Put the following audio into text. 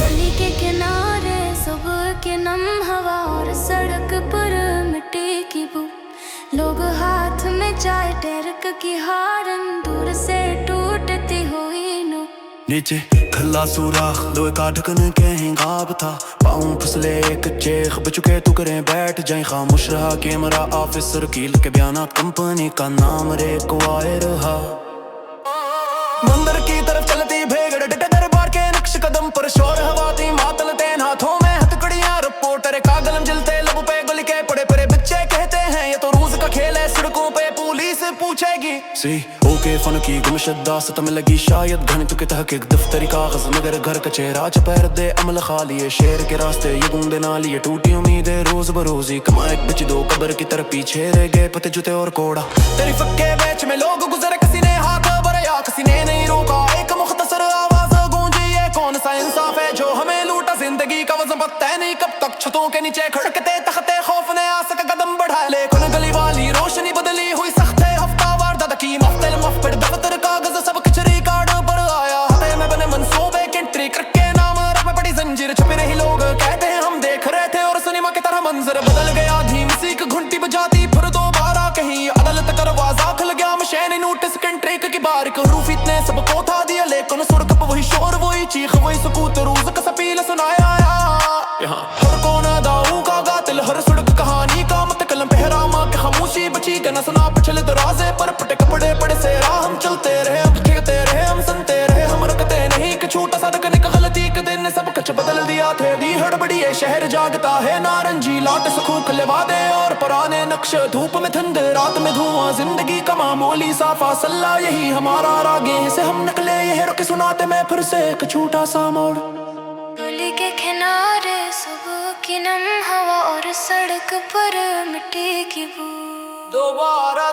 गली के किनारे सुबह की नम हवा और सड़क पर मिट्टी की बू, लोग हाथ में चाय टरक की हारन दूर से टूटती हुई नो। नीचे खल्ला सुराख लोहे का ढक्कन कहीं गाब था, पाँव फिसले एक चेख बचुके तू करे बैठ जाए। खामोश रहा कैमरा ऑफिसर कील के बयानात, कंपनी का नाम रेकवायर रहा। मंदिर की तरफ चलती भेगड़ डटे दरबार के नक्श कदम पर, शोर हवा थी मातल तेन हाथों में हथकड़ियां, रिपोर्टर का कलम जलते लब पे गोली के पड़े पड़े बच्चे कहते हैं ये तो रोज का खेल है, सड़कों पे पुलिस पूछेगी। सी ओके फन की गुमशुदा सतम लगी शायद गणित के तहकीक, दफ्तरी कागज मगर घर का चेहरा चपैर दे अमल खाली है। शेर के रास्ते ये गूंदे नाली है, टूटी उम्मीदें रोज बरोजी, कमाए बिच दो कब्र की तरफ पीछे रह गए पते जूते और कोड़ा। तेरी फक्के बेच में लोग गुजरे, किसी ने हाथ भरा किसी ने नहीं रोका, एक मुख्तसर आवाज गूंजी ये कौन सा इंसाफ है जो हमें लूटा। जिंदगी का वजन पता नहीं कब तक छतों के नीचे खड़कते तखते, खौफ ने आ सका कदम बढ़ाए, लेकिन गली वाली रोशनी बदली हुई सख्त है। हफ्तावार दादा की मफ्तल मफिर दफ्तर कागज सब कुछ रिकॉर्ड पर आया, हाथे में बने मंसूबे एंट्री करके नाम रख में बड़ी जंजीर छुपे रही। लोग कहते हैं हम देख रहे थे और सिनेमा की तरह मंजर बदल गया, धीम सी घंटी बजाती फिर दोबारा कहीं अदालत करवाजा खुल गया। मशीन नोटिस कंट्रीक की बारिक हरूफ इतने सबको था दिया, लेकिन सुर्ख वही शोर वही चीख वही सुकूत रोज का सपील सुनाया। यहाँ हर कोना दाऊ का कातिल, हर सड़क कहानी का मतकलम, पहरामा के खामोशी बची गना सुना पिछले दरवाजे पर पटे कपड़े पड़े से राह। हम चलते रहे हम खेलते रहे हम सुनते रहे, हम रखते नहीं कि छोटा सा करने का गलती के दिन ने सब कुछ बदल दिया थे। दी हड़बड़ी है शहर जागता है नारंगी लाट सुखूक लेवादे और पुराने नक्श, धूप में ठंड रात में धुआं, जिंदगी का मामूली सा फासला यही हमारा रागे से हम निकले ये रुके सुनाते मैं फिर से एक छोटा सा मोड़। गली के किनारे सुबह की नम हवा और सड़क पर मिट्टी की बू, दोबारा